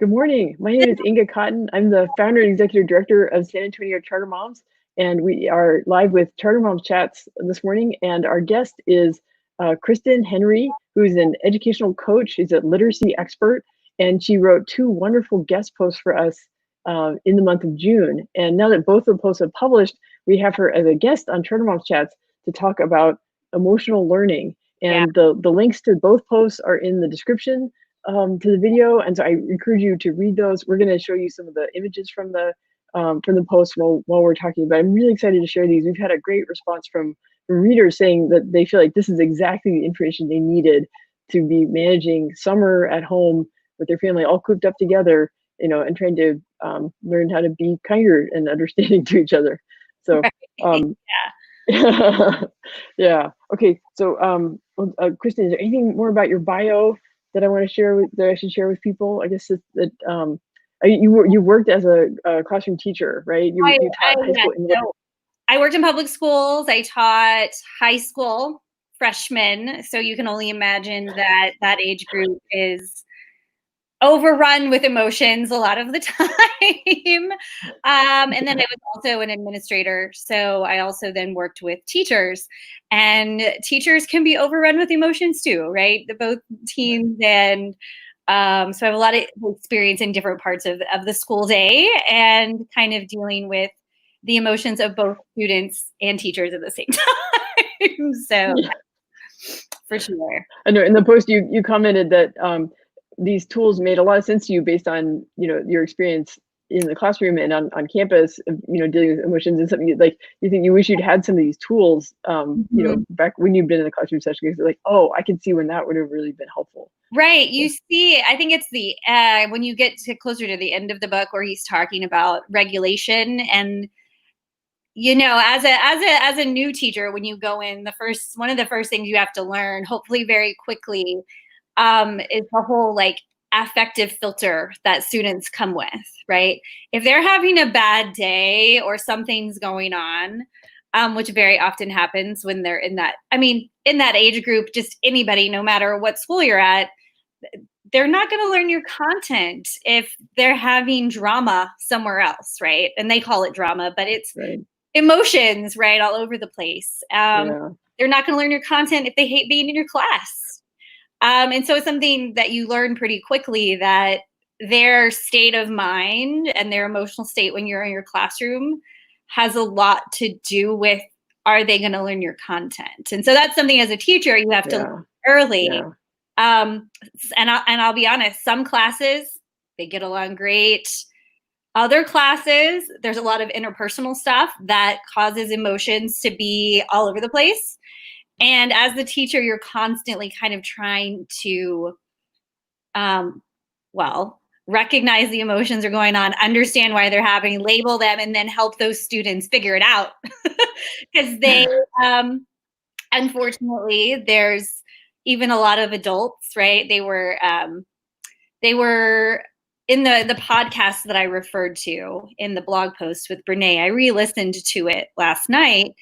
Good morning. My name is Inga Cotton. I'm the founder and executive director of San Antonio Charter Moms, and we are live with Charter Moms Chats this morning. And our guest is Kristen Henry, who's an educational coach. She's a literacy expert, and she wrote two wonderful guest posts for us in the month of June. And now that both of the posts have published, we have her as a guest on Charter Moms Chats to talk about emotional learning. And the links to both posts are in the description to the video, and so I encourage you to read those. We're going to show you some of the images from the post while we're talking, but I'm really excited to share these. We've had a great response from readers saying that they feel like this is exactly the information they needed to be managing summer at home with their family all cooped up together, and trying to learn how to be kinder and understanding to each other. So yeah. Okay, so Kristen, is there anything more about your bio that I want to share that I should share with people? I guess that you worked as a classroom teacher, right? You taught high school English. So I worked in public schools. I taught high school freshmen. So you can only imagine that age group is overrun with emotions a lot of the time. And then I was also an administrator. So I also then worked with teachers, and teachers can be overrun with emotions too, right? Both teens and so I have a lot of experience in different parts of the school day and kind of dealing with the emotions of both students and teachers at the same time. So for sure. I know in the post you commented that these tools made a lot of sense to you based on your experience in the classroom and on campus, dealing with emotions, and something like you think you wish you'd had some of these tools back when you've been in the classroom session, because like, oh, I can see when that would have really been helpful. Right. You see, I think it's the when you get closer to the end of the book where he's talking about regulation, and as a new teacher, when you go in, one of the first things you have to learn, hopefully very quickly, is the whole like affective filter that students come with, right? If they're having a bad day or something's going on, which very often happens when they're in that age group, just anybody, no matter what school you're at, they're not going to learn your content if they're having drama somewhere else, right? And they call it drama, but it's emotions, right, all over the place. They're not going to learn your content if they hate being in your class. And so it's something that you learn pretty quickly, that their state of mind and their emotional state when you're in your classroom has a lot to do with, are they going to learn your content? And so that's something as a teacher you have to learn early. And I'll be honest, some classes, they get along great. Other classes, there's a lot of interpersonal stuff that causes emotions to be all over the place. And as the teacher, you're constantly kind of trying to, recognize the emotions are going on, understand why they're happening, label them, and then help those students figure it out. Because they, unfortunately, there's even a lot of adults, right? They were in the podcast that I referred to in the blog post with Brene. I re-listened to it last night.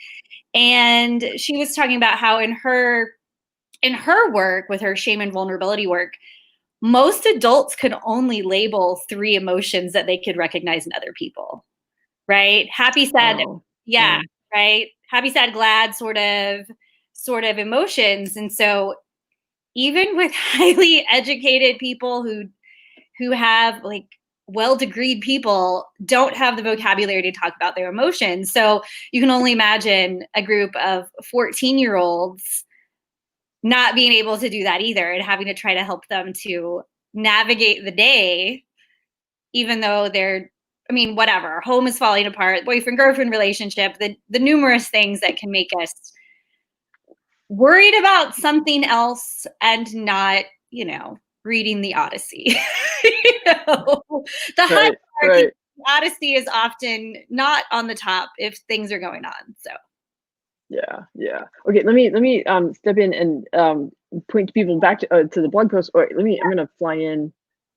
And she was talking about how in her work, with her shame and vulnerability work, most adults could only label 3 emotions that they could recognize in other people, right? Happy, sad, right? Happy, sad, glad sort of emotions. And so even with highly educated people who have like well-degreed people don't have the vocabulary to talk about their emotions. So you can only imagine a group of 14-year-olds not being able to do that either, and having to try to help them to navigate the day, even though whatever, home is falling apart, boyfriend-girlfriend relationship, the numerous things that can make us worried about something else and not, reading the Odyssey. The hierarchy, the Odyssey is often not on the top if things are going on. So. Yeah. Okay, let me step in and point people back to the blog post. Or I'm gonna fly in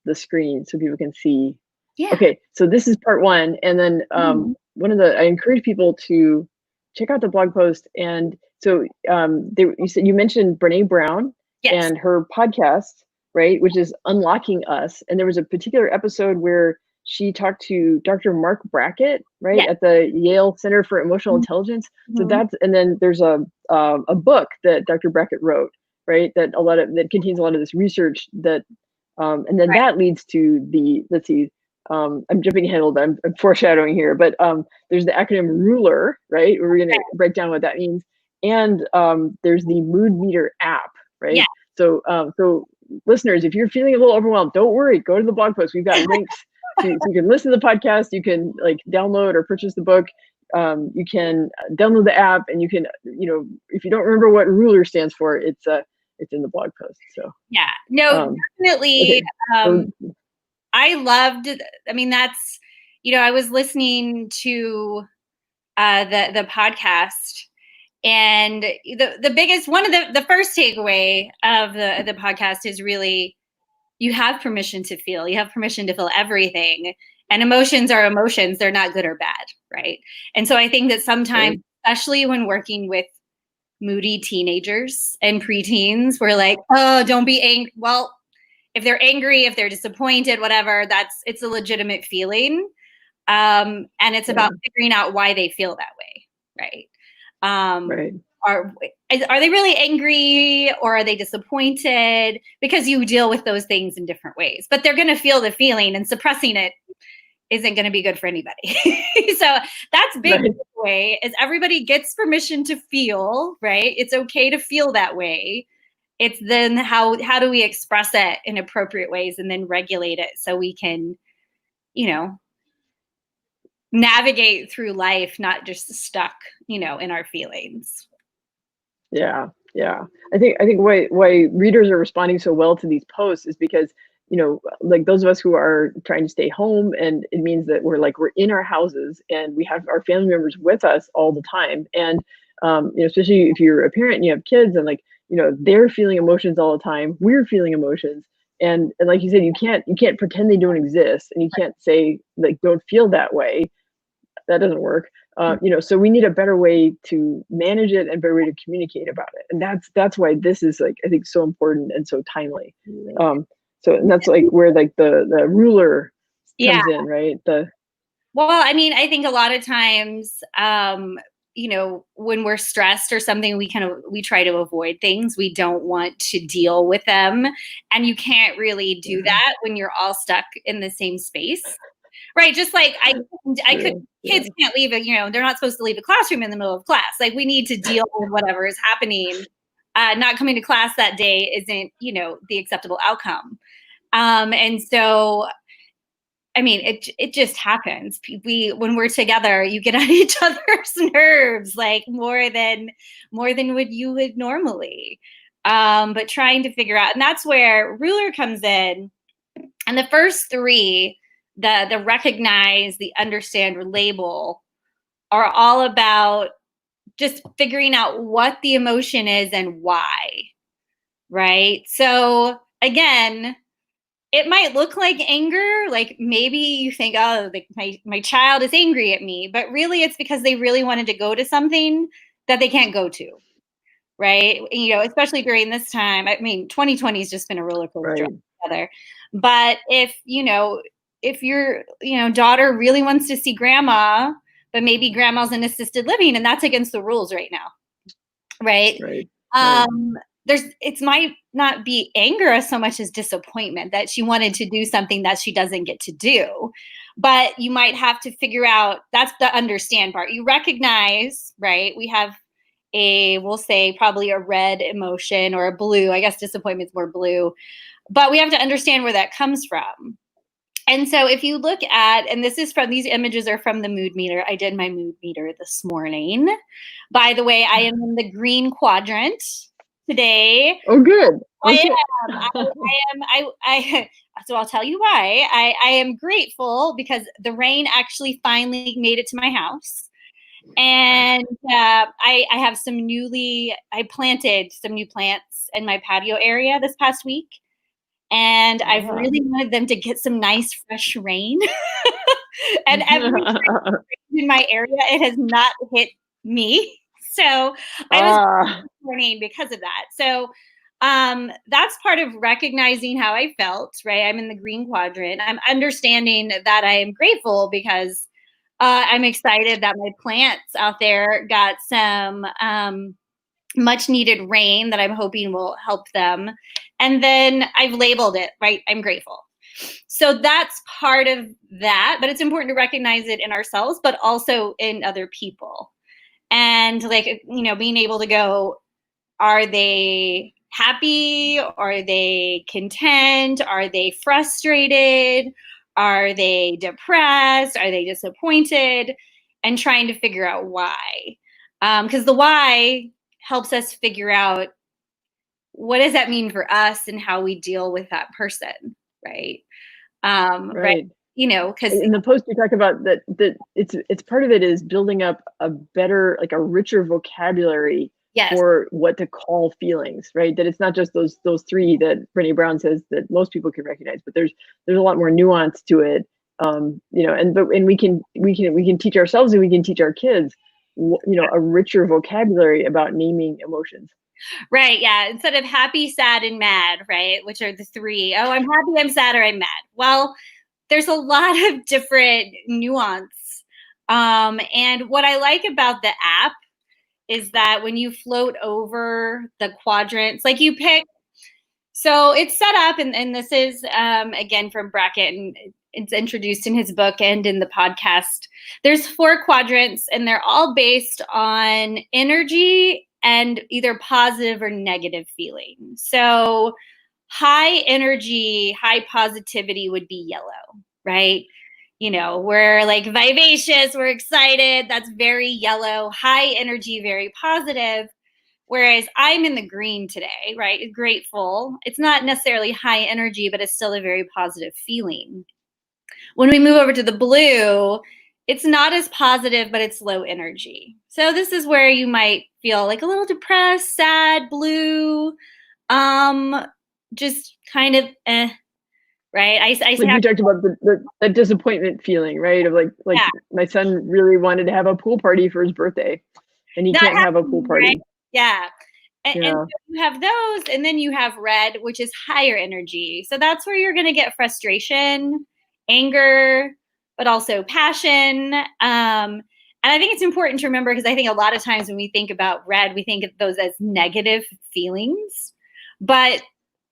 the screen so people can see. Yeah. Okay, so this is part 1, and then I encourage people to check out the blog post. And so you mentioned Brene Brown and her podcast. right? Which is unlocking us. And there was a particular episode where she talked to Dr. Mark Brackett, right, Yeah. at the Yale Center for Emotional Intelligence. So that's, and then there's a book that Dr. Brackett wrote, right, that contains a lot of this research that, and then Right. that leads to the, let's see, I'm jumping ahead a little bit, I'm foreshadowing here, but there's the acronym RULER, right, where we're going to break down what that means. And there's the Mood Meter app, right? Yeah. So listeners, if you're feeling a little overwhelmed, don't worry, go to the blog post. We've got links so you can listen to the podcast, you can like download or purchase the book, you can download the app, and you can, if you don't remember what RULER stands for, it's in the blog post. So yeah, no, definitely. Okay. I loved, I mean, that's, I was listening to the podcast, and the biggest, one of the first takeaway of the podcast is really, you have permission to feel. You have permission to feel everything. And emotions are emotions. They're not good or bad, right? And so I think that sometimes, especially when working with moody teenagers and preteens, we're like, oh, don't be angry. Well, if they're angry, if they're disappointed, whatever, it's a legitimate feeling. And it's about figuring out why they feel that way, right? Right. Are they really angry, or are they disappointed? Because you deal with those things in different ways, but they're going to feel the feeling, and suppressing it isn't going to be good for anybody. So that's big takeaway, is everybody gets permission to feel, right? It's okay to feel that way. It's then how do we express it in appropriate ways and then regulate it so we can, navigate through life, not just stuck, in our feelings. Yeah. I think why readers are responding so well to these posts is because, like those of us who are trying to stay home, and it means that we're in our houses and we have our family members with us all the time. And, especially if you're a parent and you have kids, and they're feeling emotions all the time. We're feeling emotions. And like you said, you can't pretend they don't exist, and you can't say don't feel that way. That doesn't work. So we need a better way to manage it and a better way to communicate about it. And that's why this is I think so important and so timely. And that's where the RULER comes in, right? Well, I mean, I think a lot of times, when we're stressed or something, we try to avoid things. We don't want to deal with them. And you can't really do that when you're all stuck in the same space. Right. Just like kids can't leave they're not supposed to leave a classroom in the middle of class. We need to deal with whatever is happening. Not coming to class that day isn't, the acceptable outcome. And so, I mean, it just happens. When we're together, you get on each other's nerves, more than what you would normally. But trying to figure out, and that's where RULER comes in. And the first three, the recognize, the understand, label, are all about just figuring out what the emotion is and why, right? So again, it might look like anger. Maybe you think, oh, my child is angry at me, but really it's because they really wanted to go to something that they can't go to, right? Especially during this time. I mean, 2020 has just been a roller coaster together. But if your daughter really wants to see grandma, but maybe grandma's in assisted living, and that's against the rules right now, right? It might not be anger so much as disappointment that she wanted to do something that she doesn't get to do. But you might have to figure out, that's the understand part. You recognize, right? We have we'll say probably a red emotion, or a blue. I guess disappointment's more blue. But we have to understand where that comes from. And so if you look at, and these images are from the mood meter. I did my mood meter this morning. By the way, I am in the green quadrant today. Oh, good. I am. So I'll tell you why. I am grateful because the rain actually finally made it to my house. And I have I planted some new plants in my patio area this past week. And I've really wanted them to get some nice fresh rain. And every in my area, it has not hit me. So I was morning because of that. So That's part of recognizing how I felt, right? I'm in the green quadrant. I'm understanding that I am grateful because I'm excited that my plants out there got some much needed rain that I'm hoping will help them. And then I've labeled it, right? I'm grateful. So that's part of that, but it's important to recognize it in ourselves, but also in other people. And like, you know, being able to go, are they happy? Are they content? Are they frustrated? Are they depressed? Are they disappointed? And trying to figure out why. Because the why helps us figure out what does that mean for us and how we deal with that person, right? Right. Right. You know, because In the post you talk about that it's part of it is building up a better, like a richer vocabulary yes, for what to call feelings, right? That it's not just those three that Brené Brown says that most people can recognize, but there's a lot more nuance to it. You know, and we can teach ourselves and we can teach our kids, you know, a richer vocabulary about naming emotions. right. Yeah. Instead of happy, sad, and mad, right? Which are the three. Oh, I'm happy, I'm sad, or I'm mad. Well, there's a lot of different nuance. And what I like about the app is that when you float over the quadrants, like you pick, so it's set up, and this is again from Brackett, and it's introduced in his book and in the podcast. There's 4 quadrants, and they're all based on energy and either positive or negative feeling. So high energy, high positivity would be yellow, right? You know, we're like vivacious, we're excited. That's very yellow. High energy, very positive. Whereas I'm in the green today, right? Grateful. It's not necessarily high energy, but it's still a very positive feeling. When we move over to the blue, it's not as positive, but it's low energy. So this is where you might feel like a little depressed, sad, blue, um, just kind of right? I Like have, you talked about the disappointment feeling, right? Of like yeah, my son really wanted to have a pool party for his birthday, and he not can't have a pool happening, right? party. Yeah. And Yeah, so you have those, and then you have red, which is higher energy. So that's where you're going to get frustration, anger, but also passion. And I think it's important to remember because I think a lot of times when we think about red, we think of those as negative feelings, but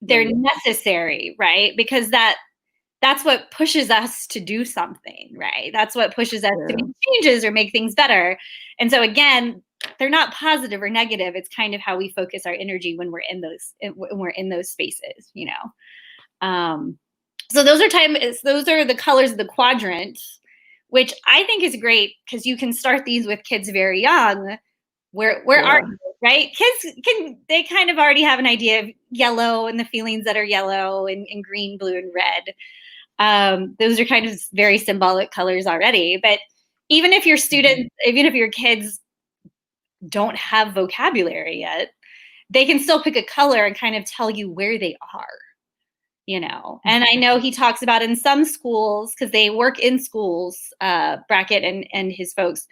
they're right. necessary, right? Because that's what pushes us to do something, right? That's what pushes us to Yeah, make changes or make things better. And so again, they're not positive or negative. It's kind of how we focus our energy when we're in those spaces, you know. So those are the colors of the quadrant, which I think is great because you can start these with kids very young. Where are yeah, you, right? Kids they kind of already have an idea of yellow and the feelings that are yellow and green, blue, and red. Those are kind of very symbolic colors already. But even if your students, even if your kids don't have vocabulary yet, they can still pick a color and kind of tell you where they are, you know. And I know he talks about in some schools, because they work in schools, Brackett and his folks,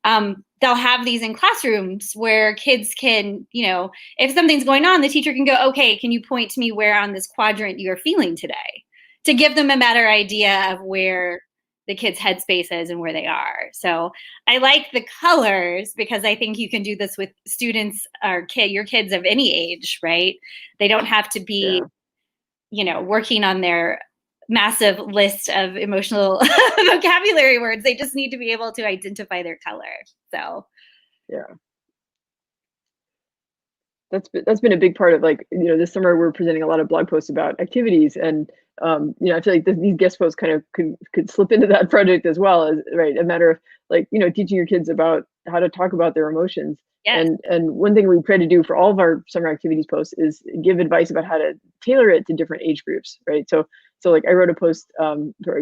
they'll have these in classrooms where kids can, you know, if something's going on, the teacher can go, okay, can you point to me where on this quadrant you're feeling today? To give them a better idea of where the kids' headspace is and where they are. So I like the colors because I think you can do this with students or your kids of any age, right? They don't have to be, yeah, you know, working on their massive list of emotional vocabulary words. They just need to be able to identify their color. So yeah. That's been a big part of, like, you know, this summer we're presenting a lot of blog posts about activities, and you know, I feel like these guest posts kind of could slip into that project as well, as right, a matter of, like, you know, teaching your kids about how to talk about their emotions. yes, And one thing we try to do for all of our summer activities posts is give advice about how to tailor it to different age groups, right? So like I wrote a post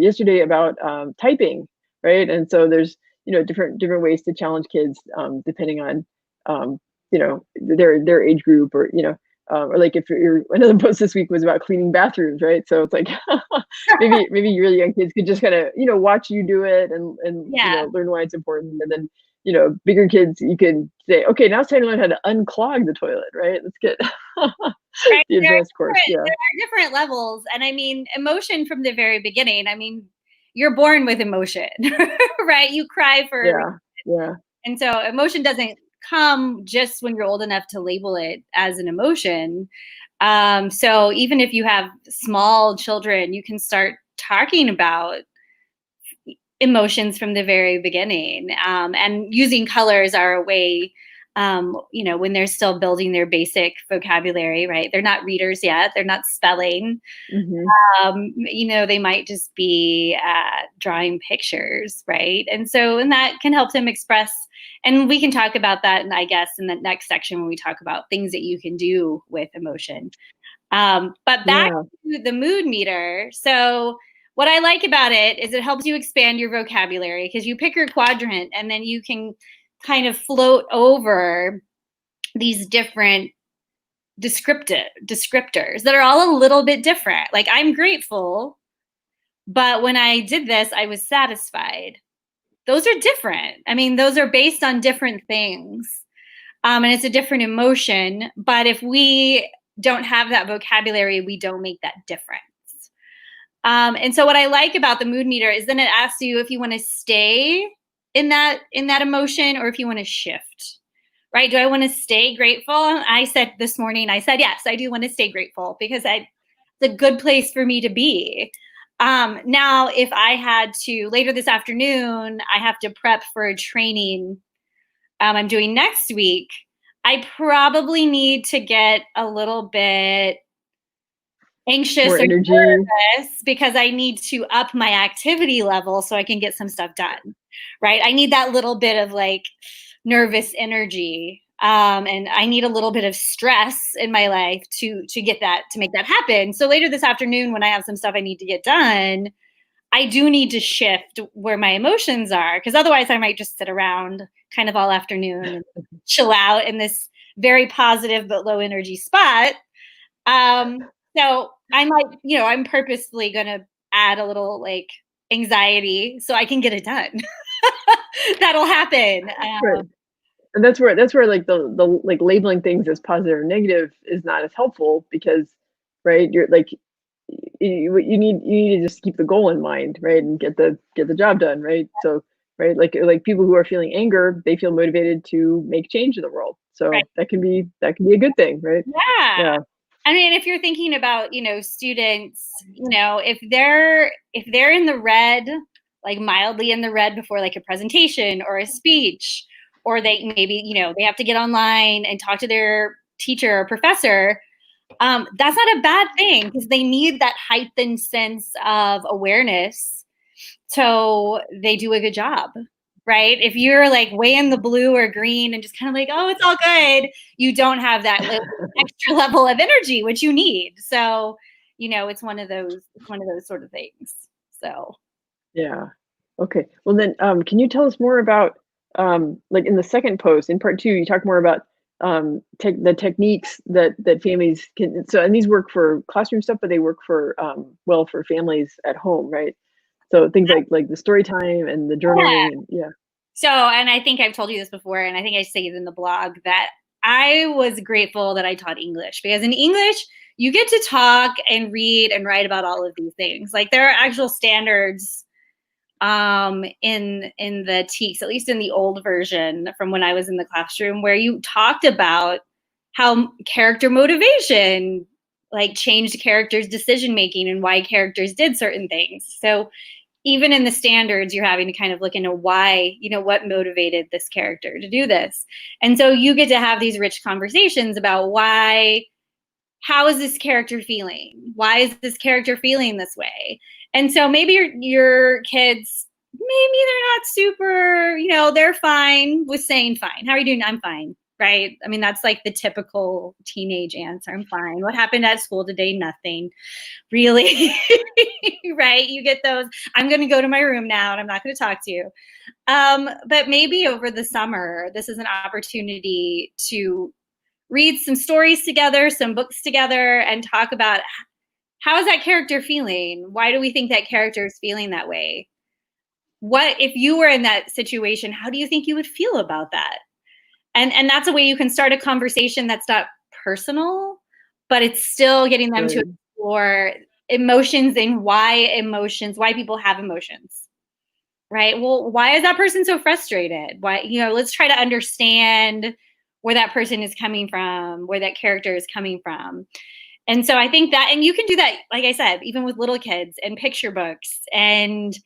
yesterday about typing, right? And so there's, you know, different ways to challenge kids depending on um, you know, their age group, or you know, or like if you're, another post this week was about cleaning bathrooms, right? So it's like maybe really young kids could just kind of, you know, watch you do it, and you yeah, know, learn why it's important, and then bigger kids, you can say, okay, now it's time to learn how to unclog the toilet, right? Let's get Right. the advanced course. Yeah. There are different levels. And I mean, emotion from the very beginning, I mean, you're born with emotion, right? You cry for a reason. Yeah. Yeah. And so emotion doesn't come just when you're old enough to label it as an emotion. So even if you have small children, you can start talking about emotions from the very beginning. And using colors are a way, when they're still building their basic vocabulary, right? They're not readers yet, they're not spelling. Hmm. They might just be drawing pictures, right? And that can help them express. And we can talk about that, and I guess in the next section when we talk about things that you can do with emotion. But back Yeah. to the mood meter. So what I like about it is it helps you expand your vocabulary because you pick your quadrant and then you can kind of float over these different descriptors that are all a little bit different. Like I'm grateful, but when I did this, I was satisfied. Those are different. I mean, those are based on different things. And it's a different emotion. But if we don't have that vocabulary, we don't make that difference. And so what I like about the mood meter is then it asks you if you want to stay in that emotion or if you want to shift. Right? Do I want to stay grateful? I said this morning, yes, I do want to stay grateful because it's a good place for me to be. Now, if I had to, later this afternoon, I have to prep for a training I'm doing next week. I probably need to get a little bit anxious More or energy. nervous because I need to up my activity level so I can get some stuff done, right? I need that little bit of like nervous energy. And I need a little bit of stress in my life to make that happen. So later this afternoon, when I have some stuff I need to get done, I do need to shift where my emotions are because otherwise I might just sit around kind of all afternoon and chill out in this very positive but low energy spot. So I might, I'm purposely going to add a little like anxiety so I can get it done. That'll happen. Right. And that's where like the like labeling things as positive or negative is not as helpful because, right, you're like you need to just keep the goal in mind, right, and get the job done, right? So, right, like people who are feeling anger, they feel motivated to make change in the world. Right. So that can be a good thing, right? Yeah. Yeah. I mean, if you're thinking about, students, if they're in the red, like mildly in the red before like a presentation or a speech, or they maybe, they have to get online and talk to their teacher or professor, that's not a bad thing because they need that heightened sense of awareness so they do a good job. Right? If you're like way in the blue or green and just kind of like, oh, it's all good, you don't have that extra level of energy, which you need. So, it's one of those sort of things. So, Yeah. Okay. Well then, can you tell us more about like in the second post in part two, you talk more about the techniques that families can. So, and these work for classroom stuff, but they work for well for families at home, right? So things like the story time and the yeah. journaling, and yeah. So, and I think I've told you this before, and I think I say it in the blog that I was grateful that I taught English because in English, you get to talk and read and write about all of these things. Like there are actual standards in the TEKS, at least in the old version from when I was in the classroom, where you talked about how character motivation like changed characters' decision making and why characters did certain things. So even in the standards, you're having to kind of look into why, what motivated this character to do this. And so you get to have these rich conversations about how is this character feeling? Why is this character feeling this way? And so maybe your kids, maybe they're not super, they're fine with saying fine. How are you doing? I'm fine. Right. I mean, that's like the typical teenage answer. I'm fine. What happened at school today? Nothing. Really? Right. You get those. I'm going to go to my room now and I'm not going to talk to you. But maybe over the summer, this is an opportunity to read some stories together, some books together, and talk about how is that character feeling? Why do we think that character is feeling that way? what if you were in that situation, how do you think you would feel about that? And that's a way you can start a conversation that's not personal, but it's still getting them to explore emotions and why people have emotions. Right? Well, why is that person so frustrated? Why, let's try to understand where that person is coming from, where that character is coming from. And so I think that, and you can do that, like I said, even with little kids and picture books. And,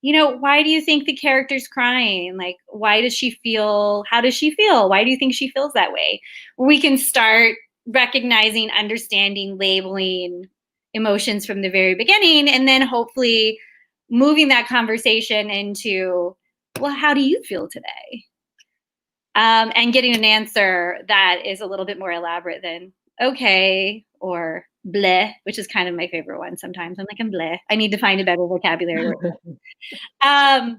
why do you think the character's crying? Like, why does she feel? How does she feel? Why do you think she feels that way? We can start recognizing, understanding, labeling emotions from the very beginning. And then hopefully moving that conversation into, well, how do you feel today? And getting an answer that is a little bit more elaborate than okay or bleh, which is kind of my favorite one sometimes. I'm like, I'm bleh. I need to find a better vocabulary. I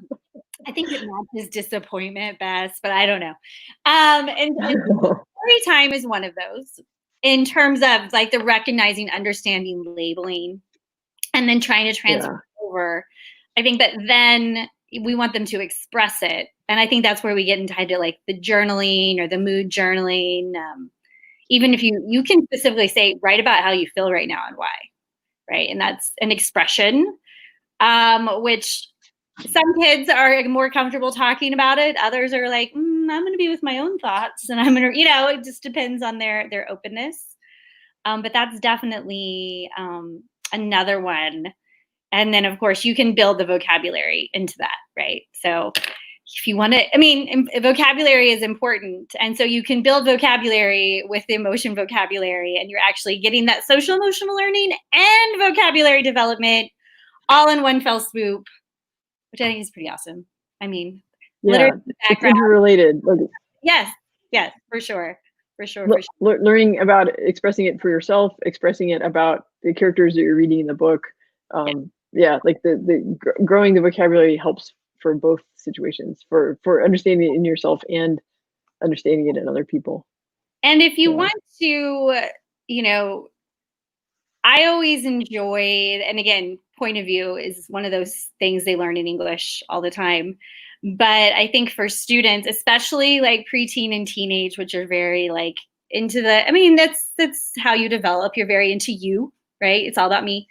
think it matches disappointment best, but I don't know. And story time is one of those in terms of like the recognizing, understanding, labeling, and then trying to transfer over. I think that then we want them to express it. And I think that's where we get into like the journaling or the mood journaling. Even if you can specifically say, write about how you feel right now and why, right? And that's an expression, which some kids are more comfortable talking about it. Others are like, I'm going to be with my own thoughts, and I'm going to, it just depends on their openness. But that's definitely another one. And then, of course, you can build the vocabulary into that, right? So if you want to, vocabulary is important. And so you can build vocabulary with the emotion vocabulary, and you're actually getting that social emotional learning and vocabulary development all in one fell swoop, which I think is pretty awesome. Literally it's interrelated. Yes, for sure. Learning about expressing it for yourself, expressing it about the characters that you're reading in the book. Like the growing the vocabulary helps for both situations, for understanding it in yourself and understanding it in other people. And if you want to, I always enjoyed, and again, point of view is one of those things they learn in English all the time. But I think for students, especially like preteen and teenage, which are very like into that's how you develop. You're very into you, right? It's all about me.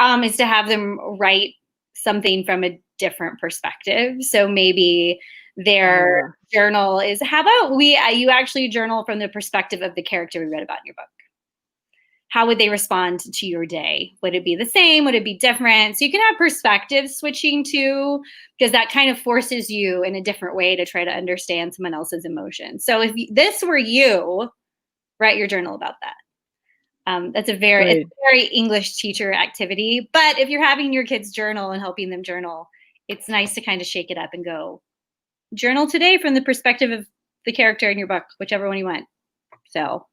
Is to have them write something from a different perspective. So maybe their journal is, how about you actually journal from the perspective of the character we read about in your book? How would they respond to your day? Would it be the same? Would it be different? So you can have perspective switching too, because that kind of forces you in a different way to try to understand someone else's emotions. So if this were you, write your journal about that. That's it's a very English teacher activity. But if you're having your kids journal and helping them journal, it's nice to kind of shake it up and go, journal today from the perspective of the character in your book, whichever one you want. So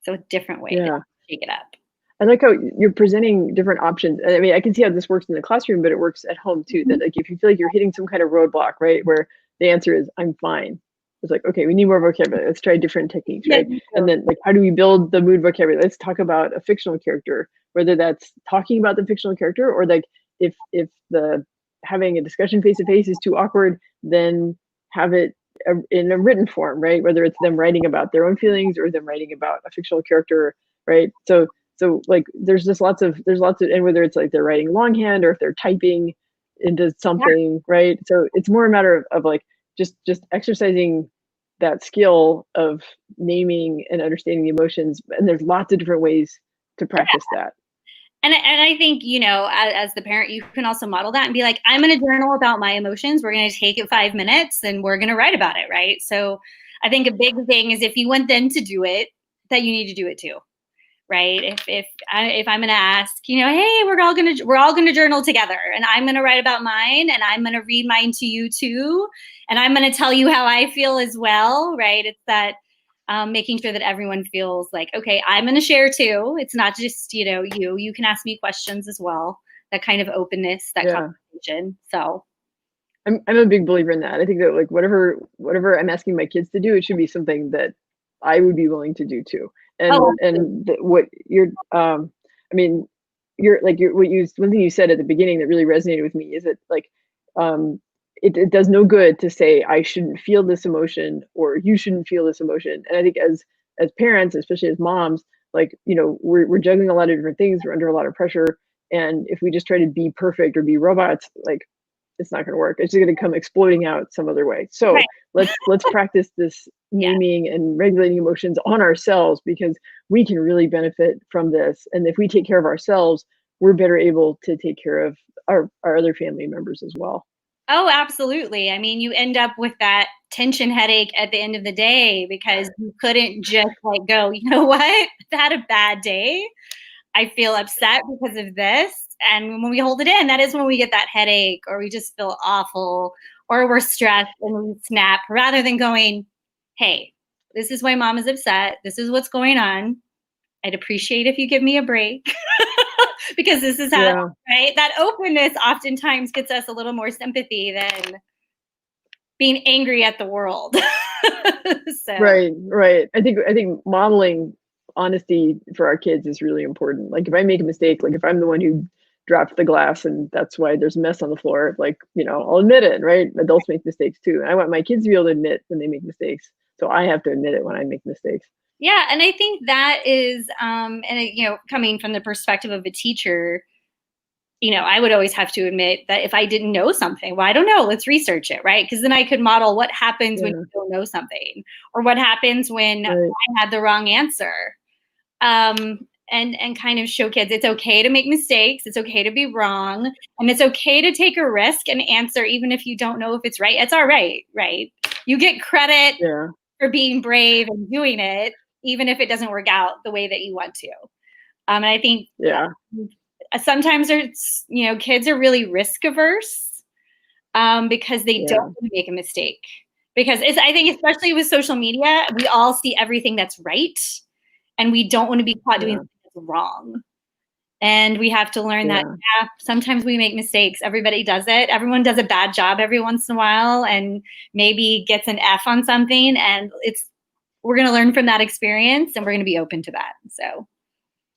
a different way to shake it up. I like how you're presenting different options. I mean, I can see how this works in the classroom, but it works at home too. That like if you feel like you're hitting some kind of roadblock, right, where the answer is I'm fine. It's like, okay, we need more vocabulary. Let's try different techniques, right? And then like, how do we build the mood vocabulary? Let's talk about a fictional character, whether that's talking about the fictional character or like if the having a discussion face to face is too awkward, then have it in a written form, right? Whether it's them writing about their own feelings or them writing about a fictional character, right? So like there's lots of and whether it's like they're writing longhand or if they're typing into something, right? So it's more a matter of like just exercising that skill of naming and understanding the emotions. And there's lots of different ways to practice that. And I think, as the parent, you can also model that and be like, I'm going to journal about my emotions. We're going to take it 5 minutes and we're going to write about it. Right. So I think a big thing is if you want them to do it, that you need to do it too. Right. If I'm going to ask, hey, we're all going to journal together and I'm going to write about mine and I'm going to read mine to you too. And I'm going to tell you how I feel as well. Right. It's that making sure that everyone feels like, okay, I'm going to share too. It's not just, you can ask me questions as well. That kind of openness, that conversation. So I'm a big believer in that. I think that like whatever I'm asking my kids to do, it should be something that I would be willing to do too. And what you're, one thing you said at the beginning that really resonated with me is that like, it does no good to say, I shouldn't feel this emotion or you shouldn't feel this emotion. And I think as parents, especially as moms, like, we're juggling a lot of different things. We're under a lot of pressure. And if we just try to be perfect or be robots, like, it's not going to work. It's going to come exploding out some other way. So Right. let's practice this Yeah. naming and regulating emotions on ourselves, because we can really benefit from this. And if we take care of ourselves, we're better able to take care of our other family members as well. Oh, absolutely. I mean, you end up with that tension headache at the end of the day because you couldn't just like go, you know what? I've had a bad day. I feel upset because of this. And when we hold it in, that is when we get that headache or we just feel awful or we're stressed and we snap rather than going, hey, this is why mom is upset. This is what's going on. I'd appreciate if you give me a break because this is how, Yeah. right? That openness oftentimes gets us a little more sympathy than being angry at the world. So, Right, right. I think modeling honesty for our kids is really important. Like, if I make a mistake, like if I'm the one who dropped the glass and that's why there's a mess on the floor, like, I'll admit it, right? Adults make mistakes too. I want my kids to be able to admit when they make mistakes. So I have to admit it when I make mistakes. yeah, and I think that is, coming from the perspective of a teacher, I would always have to admit that if I didn't know something, well, I don't know, let's research it, right? Because then I could model what happens when Yeah, you don't know something, or what happens when I right. had the wrong answer. And kind of show kids it's okay to make mistakes, it's okay to be wrong, and it's okay to take a risk and answer even if you don't know if it's right. It's all right, right? You get credit Yeah, for being brave and doing it, even if it doesn't work out the way that you want to. And I think yeah, sometimes there's, kids are really risk averse because they don't yeah, want to make a mistake. Because I think, especially with social media, we all see everything that's right, and we don't want to be caught doing yeah, something that's wrong. And we have to learn that, yeah, yeah, sometimes we make mistakes. Everybody does it. Everyone does a bad job every once in a while, and maybe gets an F on something. And we're going to learn from that experience, and we're going to be open to that. So,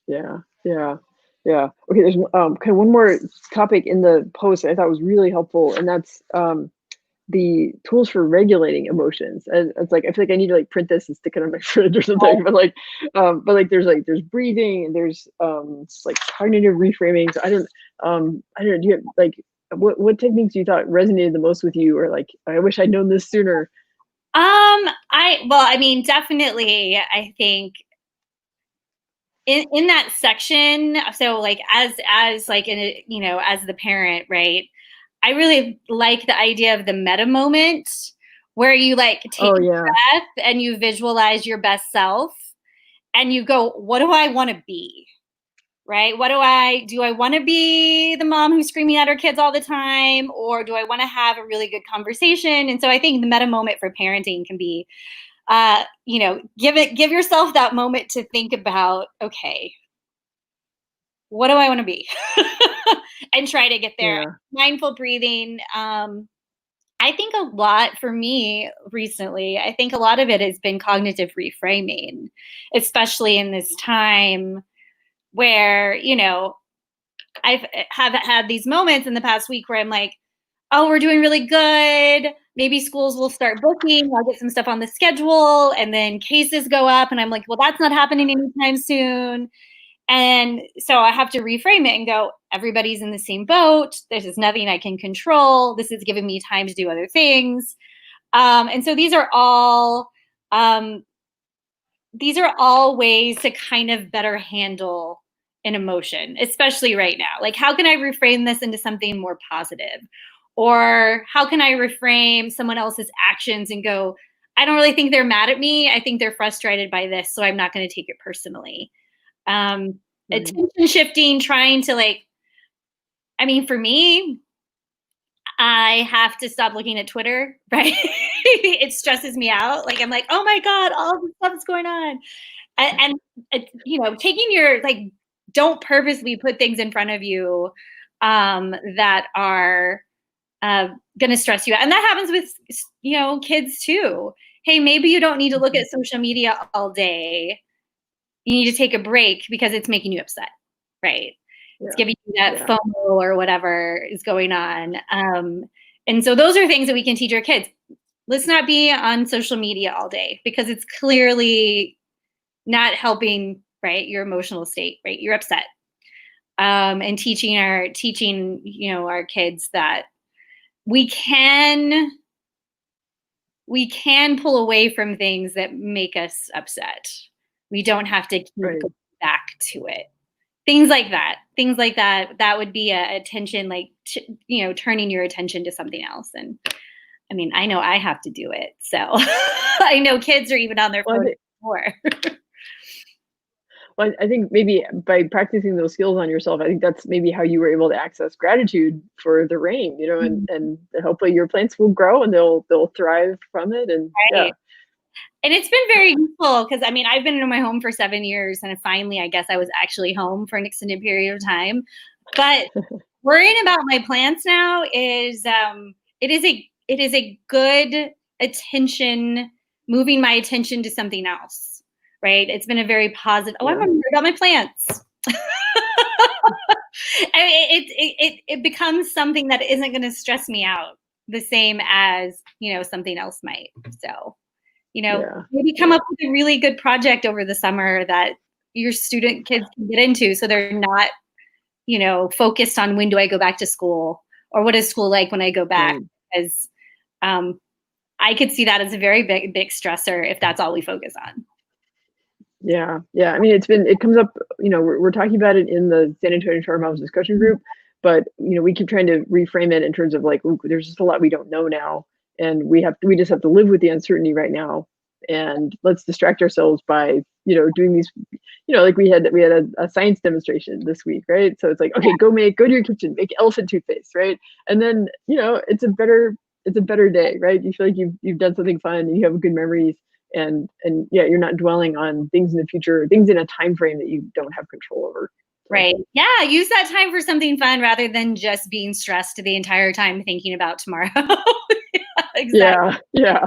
yeah, yeah, yeah. Okay, there's kind of one more topic in the post I thought was really helpful, and that's the tools for regulating emotions. And it's like I feel like I need to like print this and stick it on my fridge or something. But like there's breathing and there's like cognitive reframing. So I don't know. Do you have, like, what techniques you thought resonated the most with you, or like, I wish I'd known this sooner? I mean, definitely, I think in that section, so like as like in a, as the parent, right? I really like the idea of the meta moment where you like take Oh a yeah, breath and you visualize your best self and you go, what do I want to be? Right? Do I want to be the mom who's screaming at her kids all the time? Or do I want to have a really good conversation? And so I think the meta moment for parenting can be, give yourself that moment to think about, okay, what do I want to be? And try to get there. yeah. Mindful breathing. I think a lot for me recently, I think a lot of it has been cognitive reframing, especially in this time where, I've have had these moments in the past week where I'm like, oh, we're doing really good. Maybe schools will start booking. I'll get some stuff on the schedule. And then cases go up. And I'm like, well, that's not happening anytime soon. And so I have to reframe it and go, everybody's in the same boat. There's nothing I can control. This is giving me time to do other things. And so um, these are all ways to kind of better handle an emotion, especially right now. Like, how can I reframe this into something more positive? Or how can I reframe someone else's actions and go, I don't really think they're mad at me. I think they're frustrated by this. So I'm not going to take it personally. Um, Right. Attention shifting, trying to like, I mean, for me, I have to stop looking at Twitter, right? It stresses me out. Like, I'm like, oh my God, all this stuff is going on. And taking your, like, don't purposely put things in front of you that are going to stress you out. And that happens with, kids too. Hey, maybe you don't need to look Mhm. at social media all day. You need to take a break because it's making you upset, right? It's Yeah, giving you that yeah, FOMO or whatever is going on. And so those are things that we can teach our kids. Let's not be on social media all day because it's clearly not helping, right, your emotional state, right? You're upset. And teaching our kids that we can pull away from things that make us upset. We don't have to keep Right. going back to it. Things like that. That would be a attention, like, turning your attention to something else. And I mean, I know I have to do it. So I know kids are even on their Well, phone more. Well, I think maybe by practicing those skills on yourself, I think that's maybe how you were able to access gratitude for the rain, and hopefully your plants will grow and they'll thrive from it. And yeah, Right. And it's been very useful because, I mean, I've been in my home for 7 years, and finally, I guess I was actually home for an extended period of time. But worrying about my plants now is it is a good attention, moving my attention to something else, right? It's been a very positive. Oh, I'm yeah, worried about my plants. I mean, it becomes something that isn't going to stress me out the same as something else might. So yeah, maybe come up with a really good project over the summer that your student kids can get into, so they're not focused on when do I go back to school or what is school like when I go back. right. Because I could see that as a very big stressor if that's all we focus on. Yeah, yeah. I mean, it comes up. We're talking about it in the San Antonio Charter Moms discussion group, but we keep trying to reframe it in terms of like, ooh, there's just a lot we don't know now, and we just have to live with the uncertainty right now, and let's distract ourselves by doing these. Like we had a science demonstration this week, right? So it's like, okay, go to your kitchen, make elephant toothpaste, right? And then it's a better day, right? You feel like you've done something fun and you have good memories, and yeah, you're not dwelling on things in the future, things in a time frame that you don't have control over. So, Right. Yeah. Use that time for something fun rather than just being stressed the entire time thinking about tomorrow. Exactly. yeah,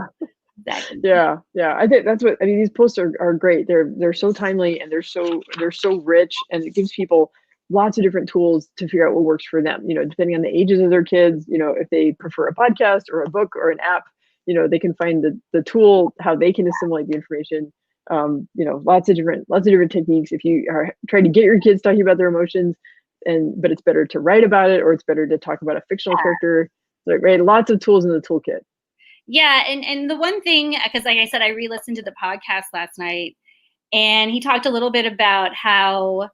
Exactly. yeah. I think that's what I mean. These posts are great. They're so timely, and they're so rich, and it gives people lots of different tools to figure out what works for them. Depending on the ages of their kids, if they prefer a podcast or a book or an app, they can find the tool how they can assimilate the information. Lots of different techniques. If you are trying to get your kids talking about their emotions, but it's better to write about it, or it's better to talk about a fictional character. So, right, lots of tools in the toolkit. Yeah, and the one thing, because like I said, I re-listened to the podcast last night, and he talked a little bit about how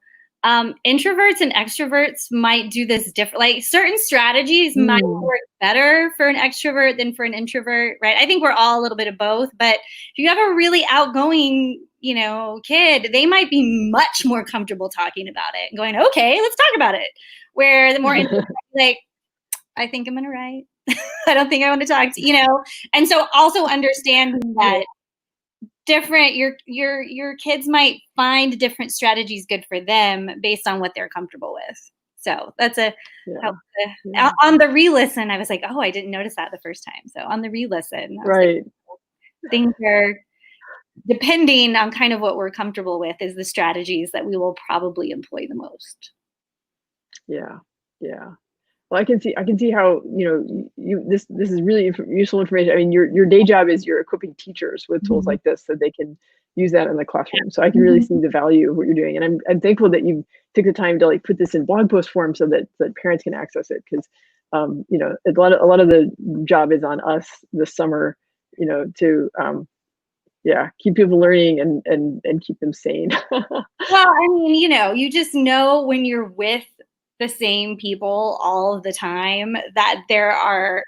introverts and extroverts might do this different. Like certain strategies might work better for an extrovert than for an introvert, right? I think we're all a little bit of both, but if you have a really outgoing, kid, they might be much more comfortable talking about it and going, okay, let's talk about it. Where the more introverts, like, I think I'm gonna write. I don't think I want to talk to. And so also understanding that different your kids might find different strategies good for them based on what they're comfortable with. So that's on the re-listen. I was like, oh, I didn't notice that the first time. So on the re-listen, I was Right. like, things are depending on kind of what we're comfortable with is the strategies that we will probably employ the most. Yeah. Well, I can see how this is really useful information. I mean, your day job is you're equipping teachers with tools like this so they can use that in the classroom. So I can really see the value of what you're doing, and I'm thankful that you took the time to like put this in blog post form so that parents can access it, because a lot of the job is on us this summer, to keep people learning and keep them sane. Well, I mean, you just know when you're with the same people all of the time that there are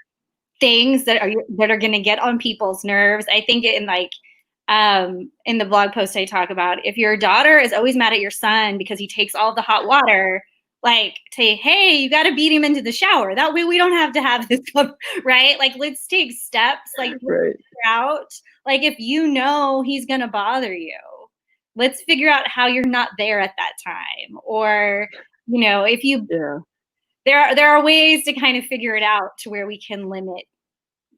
things that are going to get on people's nerves. I think in the blog post I talk about, if your daughter is always mad at your son because he takes all the hot water, like say, hey, you got to beat him into the shower. That way we don't have to have this, right? Like, let's take steps, like Right. figure out, like if he's going to bother you, let's figure out how you're not there at that time. Or, if you, there are ways to kind of figure it out to where we can limit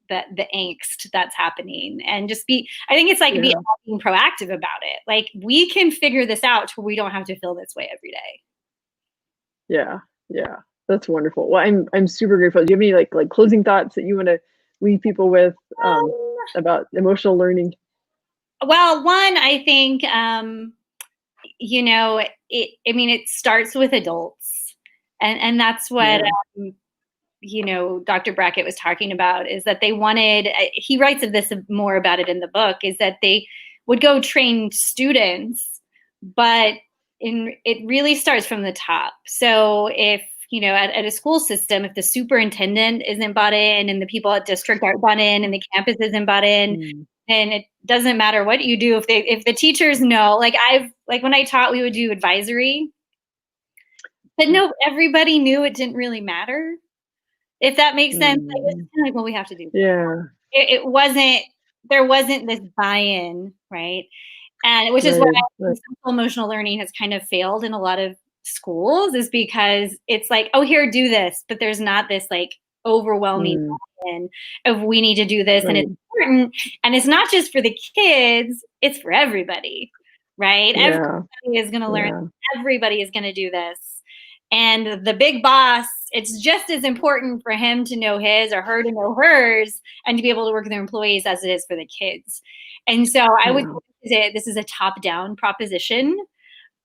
the angst that's happening, and just I think it's like being proactive about it. Like, we can figure this out to where we don't have to feel this way every day. Yeah. That's wonderful. Well, I'm super grateful. Do you have any like closing thoughts that you want to leave people with about emotional learning? Well, one, I think, I mean, it starts with adults, and that's what Yeah. Dr. Brackett was talking about, is that they wanted. He writes of this more about it in the book. Is that they would go train students, but it really starts from the top. So if at a school system, if the superintendent isn't bought in and the people at district aren't bought in and the campus isn't bought in, Mm. and it doesn't matter what you do if the teachers know. Like when I taught, we would do advisory, but no, everybody knew it didn't really matter, if that makes sense. Like, it's Mm. kind of like, well, we have to do this. Yeah. It wasn't, there wasn't this buy-in, right? And which is why Right. Right. social emotional learning has kind of failed in a lot of schools, is because it's like, oh, here, do this, but there's not this like overwhelming Mm. buy-in of we need to do this and it's Right. important. And it's not just for the kids, it's for everybody, right? Yeah. Everybody is going to learn. Yeah. Everybody is going to do this. And the big boss, it's just as important for him to know his or her to know hers and to be able to work with their employees as it is for the kids. And so I would Yeah. say this is a top-down proposition.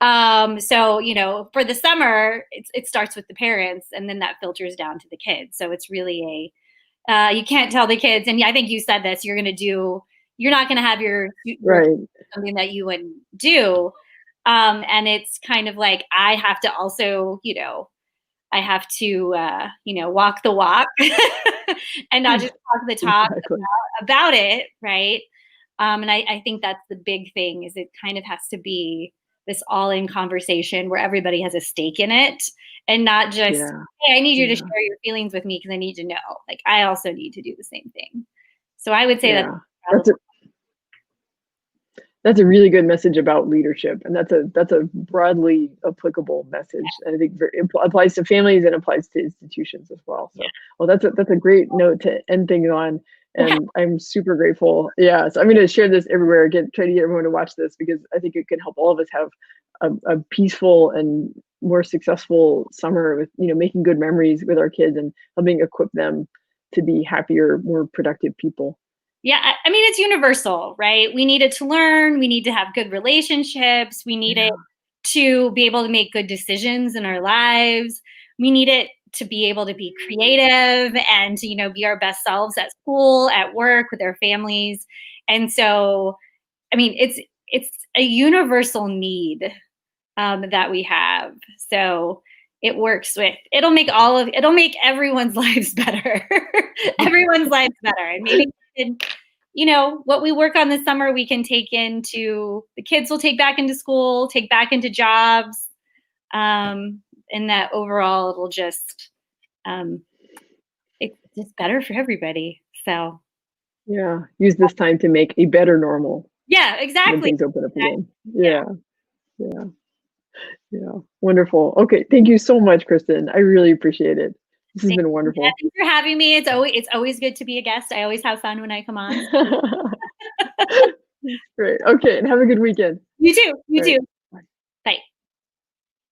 So, for the summer, it starts with the parents and then that filters down to the kids. So it's really you can't tell the kids, and I think you said this, you're not going to have your Right. something that you wouldn't do. And it's kind of like, I have to also, I have to, walk the walk and not just talk the talk Exactly. about it. Right. And I think that's the big thing, is it kind of has to be this all in conversation where everybody has a stake in it, and not just, Yeah. hey, I need you to Yeah. share your feelings with me because I need to know. Like, I also need to do the same thing. So I would say that's Yeah. That's probably, a really good message about leadership, and that's a broadly applicable message, and I think it applies to families and applies to institutions as well. So, well, that's a great note to end things on, yeah. and I'm super grateful. Yeah, so I'm going to share this everywhere. Try to get everyone to watch this, because I think it can help all of us have a peaceful and more successful summer with making good memories with our kids and helping equip them to be happier, more productive people. Yeah, I mean, it's universal, right? We need it to learn. We need to have good relationships. We need it Yeah. to be able to make good decisions in our lives. We need it to be able to be creative and to, be our best selves at school, at work, with our families. And so, I mean, it's a universal need that we have. So it'll make everyone's lives better. Everyone's lives better. And maybe, what we work on this summer, we can take into the kids will take back into school, take back into jobs. And that overall it'll just, it's just better for everybody. So Yeah, use this time to make a better normal yeah, when exactly. things open up again. Yeah. Yeah, yeah, yeah. Wonderful. Okay, thank you so much, Kristen. I really appreciate it. This has Thank been you. Yeah, wonderful. thanks for having me. It's always good to be a guest. I always have fun when I come on. Great. Okay, and have a good weekend. You too. You All right. too.